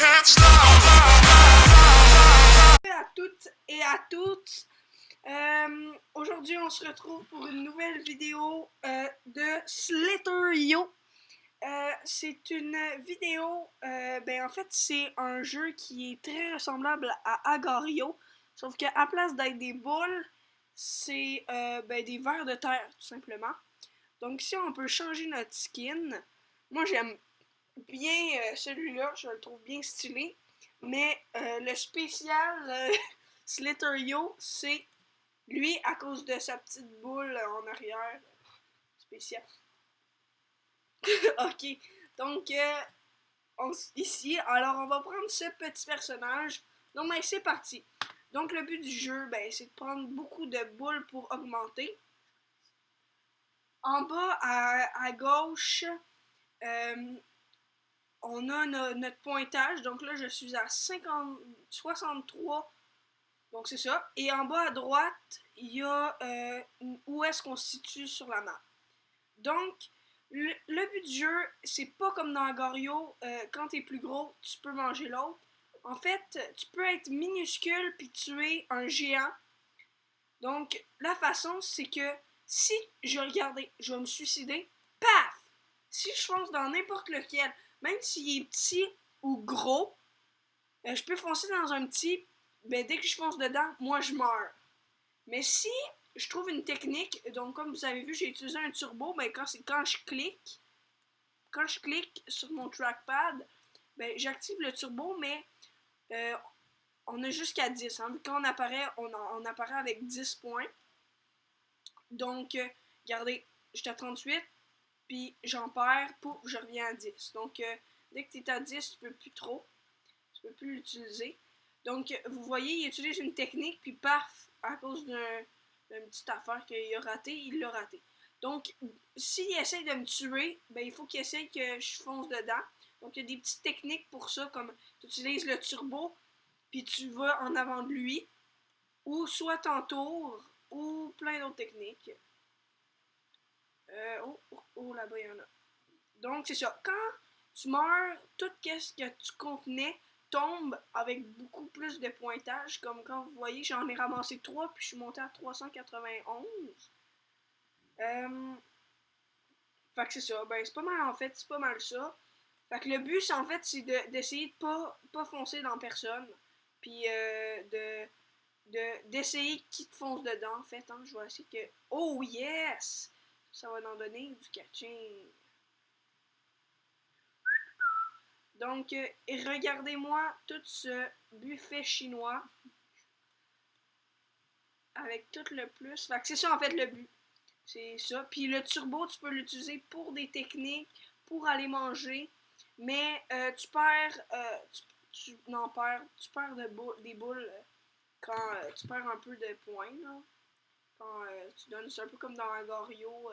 À toutes et à toutes. Aujourd'hui, on se retrouve pour une nouvelle vidéo de Slither.io. C'est une vidéo, en fait, c'est un jeu qui est très ressemblable à Agar.io, sauf qu'à place d'être des boules, c'est des vers de terre, tout simplement. Donc, ici, on peut changer notre skin. Moi, j'aime bien celui-là, je le trouve bien stylé. Mais le spécial Slither.io, c'est lui à cause de sa petite boule en arrière. Spécial. Ok, donc ici, alors on va prendre ce petit personnage. Donc c'est parti. Donc le but du jeu, c'est de prendre beaucoup de boules pour augmenter. En bas à gauche, on a notre pointage. Donc là, je suis à 63. Donc c'est ça. Et en bas à droite, il y a où est-ce qu'on se situe sur la map. Donc, le but du jeu, c'est pas comme dans Agar.io, quand t'es plus gros, tu peux manger l'autre. En fait, tu peux être minuscule puis tuer un géant. Donc, la façon, c'est que si je regardais, je vais me suicider, paf! Si je fonce dans n'importe lequel, même s'il est petit ou gros, je peux foncer dans un petit, dès que je fonce dedans, moi je meurs. Mais si je trouve une technique, donc comme vous avez vu, j'ai utilisé un turbo, quand je clique sur mon trackpad, j'active le turbo, mais on a jusqu'à 10. Hein. Quand on apparaît, on apparaît avec 10 points. Donc, regardez, j'étais à 38, puis j'en perds, pouf, je reviens à 10. Donc, dès que tu es à 10, tu peux plus l'utiliser. Donc, vous voyez, il utilise une technique, puis paf, à cause d'une petite affaire qu'il a raté, il l'a raté. Donc, s'il essaye de me tuer, il faut qu'il essaye que je fonce dedans. Donc, il y a des petites techniques pour ça, comme tu utilises le turbo, puis tu vas en avant de lui, ou soit t'entoures, ou plein d'autres techniques. Là-bas, il y en a. Donc, c'est ça. Quand tu meurs, tout ce que tu contenais tombe avec beaucoup plus de pointage. Comme quand vous voyez, j'en ai ramassé 3 puis je suis monté à 391. Fait que c'est ça. C'est pas mal en fait, c'est pas mal ça. Fait que le but, c'est d'essayer de pas foncer dans personne. Puis d'essayer qui te fonce dedans en fait. Hein. Je vais essayer que. Oh yes! Ça va en donner du catching. Donc, regardez-moi tout ce buffet chinois avec tout le plus. Fait que c'est ça en fait le but. C'est ça. Puis le turbo, tu peux l'utiliser pour des techniques, pour aller manger. Mais tu perds, tu perds des boules quand tu perds un peu de points. Là. Quand tu donnes, c'est un peu comme dans Agar.io,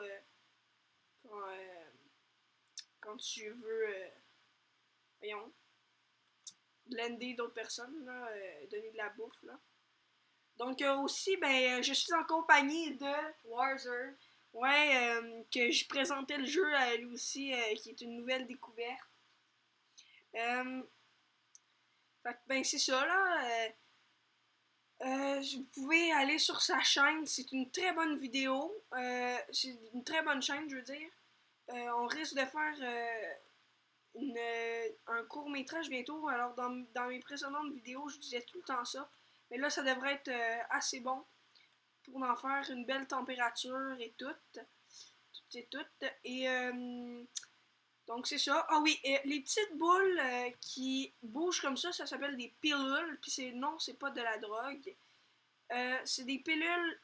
quand tu veux, voyons, blender d'autres personnes, là, donner de la bouffe. Là. Donc aussi, je suis en compagnie de Warzer. Ouais, que je présentais le jeu à lui aussi, qui est une nouvelle découverte. Fait que, c'est ça, là. Vous pouvez aller sur sa chaîne, c'est une très bonne vidéo. C'est une très bonne chaîne, je veux dire. On risque de faire un court-métrage bientôt. Alors, dans mes précédentes vidéos, je disais tout le temps ça. Mais là, ça devrait être assez bon pour en faire une belle température et tout. Et donc, c'est ça. Ah oui, les petites boules qui bougent comme ça s'appelle des pilules. Puis non, c'est pas de la drogue. C'est des pilules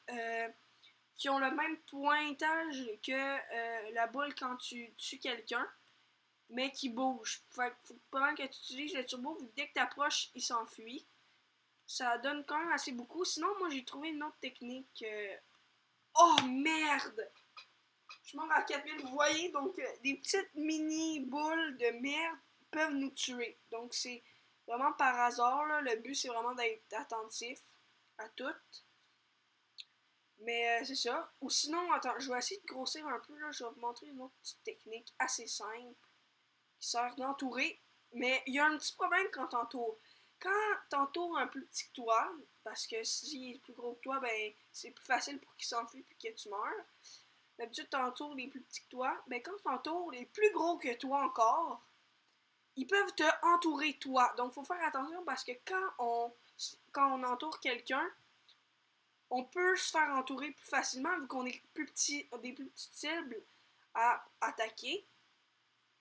qui ont le même pointage que la boule quand tu tues quelqu'un, mais qui bouge. Fait que faut pendant que tu utilises le turbo, dès que tu approches, il s'enfuit. Ça donne quand même assez beaucoup. Sinon, moi, j'ai trouvé une autre technique. Oh, merde! Je meurs à 4000, vous voyez? Donc, des petites mini boules de merde peuvent nous tuer. Donc, c'est vraiment par hasard. Là. Le but, c'est vraiment d'être attentif à tout. Mais c'est ça. Ou sinon, attends, je vais essayer de grossir un peu. Là. Je vais vous montrer une autre petite technique assez simple qui sert d'entourer Mais il y a un petit problème quand t'entoures. Quand t'entoures un plus petit que toi, parce que s'il est plus gros que toi, ben c'est plus facile pour qu'il s'enfuit puis que tu meurs. D'habitude, t'entoures les plus petits que toi. Ben quand t'entoures les plus gros que toi encore, ils peuvent te entourer toi. Donc faut faire attention parce que quand on entoure quelqu'un, on peut se faire entourer plus facilement vu qu'on est plus petit, des plus petites cibles à attaquer.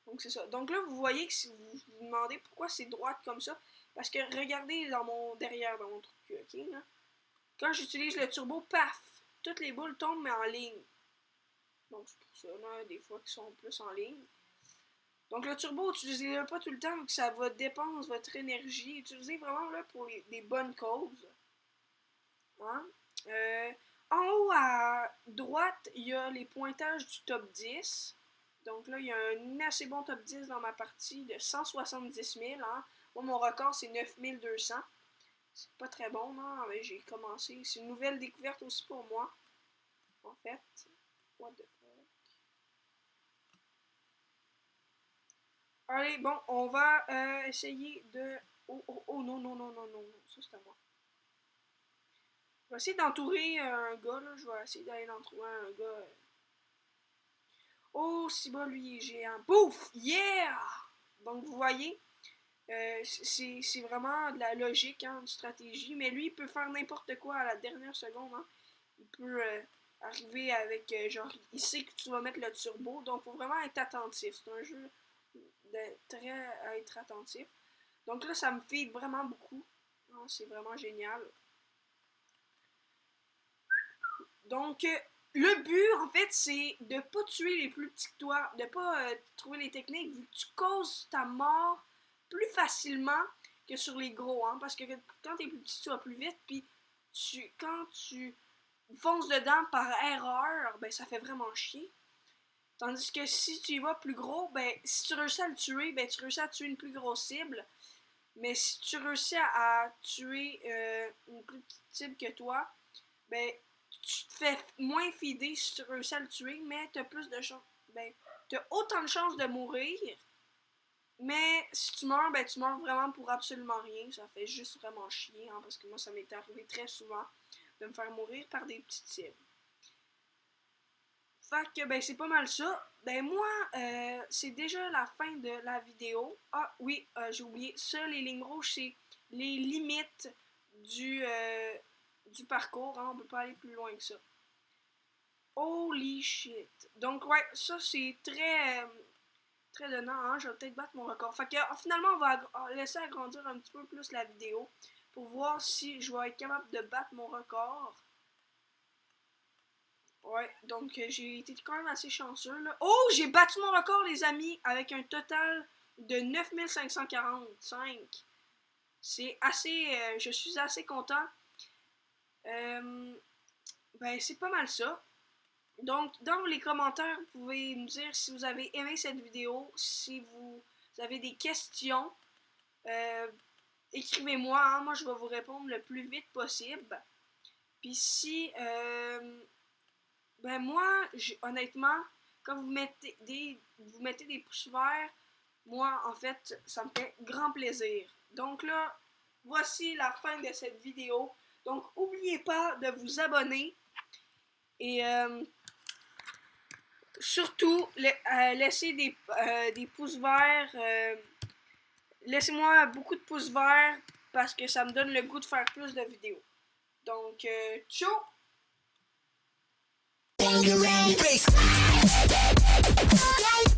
Donc c'est ça. Donc là, vous voyez que si vous vous demandez pourquoi c'est droite comme ça, parce que regardez derrière dans mon truc, ok là. Quand j'utilise le turbo, paf, toutes les boules tombent mais en ligne. Donc c'est pour ça là, des fois qu'ils sont plus en ligne. Donc le turbo, utilisez-le pas tout le temps, vu que ça va dépenser votre énergie. Utilisez vraiment là pour des bonnes causes. Hein? En haut à droite, il y a les pointages du top 10. Donc là, il y a un assez bon top 10 dans ma partie de 170 000. Hein? Moi, mon record, c'est 9200. C'est pas très bon, non? Mais j'ai commencé. C'est une nouvelle découverte aussi pour moi. En fait. What the fuck? Allez, bon, on va essayer de... Oh, non, non, non, non, non. Ça, c'est à moi. Je vais essayer d'entourer un gars, là. Je vais essayer d'aller entourer un gars. Oh, si bas, lui, il est géant. Bouf! Yeah! Donc, vous voyez, c'est vraiment de la logique, hein, une stratégie. Mais lui, il peut faire n'importe quoi à la dernière seconde. Hein. Il peut arriver avec, genre, il sait que tu vas mettre le turbo. Donc, il faut vraiment être attentif. C'est un jeu de très à être attentif. Donc là, ça me feed vraiment beaucoup. Hein, c'est vraiment génial. Donc, le but, en fait, c'est de pas tuer les plus petits que toi, de pas trouver les techniques, vu que tu causes ta mort plus facilement que sur les gros, hein, parce que quand t'es plus petit, tu vas plus vite, puis quand tu fonces dedans par erreur, ben ça fait vraiment chier. Tandis que si tu y vas plus gros, ben si tu réussis à le tuer, ben tu réussis à tuer une plus grosse cible. Mais si tu réussis à tuer une plus petite cible que toi, ben tu te fais moins feeder si tu réussis à le tuer, mais t'as plus de chance. Ben, t'as autant de chances de mourir. Mais si tu meurs, ben tu meurs vraiment pour absolument rien. Ça fait juste vraiment chier, hein, parce que moi ça m'est arrivé très souvent de me faire mourir par des petites cibles. Fait que ben c'est pas mal ça. Ben moi, c'est déjà la fin de la vidéo. Ah oui, j'ai oublié. Ça, les lignes rouges, c'est les limites du parcours. Hein, on peut pas aller plus loin que ça. Holy shit. Donc ouais, ça c'est très donnant. Hein, je vais peut-être battre mon record. Fait que finalement, on va laisser agrandir un petit peu plus la vidéo pour voir si je vais être capable de battre mon record. Ouais, donc j'ai été quand même assez chanceux là. Oh, j'ai battu mon record les amis avec un total de 9545. C'est assez, je suis assez content. Ben c'est pas mal ça. Donc dans les commentaires, vous pouvez me dire si vous avez aimé cette vidéo, si vous avez des questions. Écrivez-moi, hein, moi je vais vous répondre le plus vite possible. Puis si ben moi, honnêtement, quand vous mettez des pouces verts, moi, en fait, ça me fait grand plaisir. Donc là, voici la fin de cette vidéo. Donc, n'oubliez pas de vous abonner. Et surtout, laissez des pouces verts. Laissez-moi beaucoup de pouces verts parce que ça me donne le goût de faire plus de vidéos. Donc, ciao! Bass.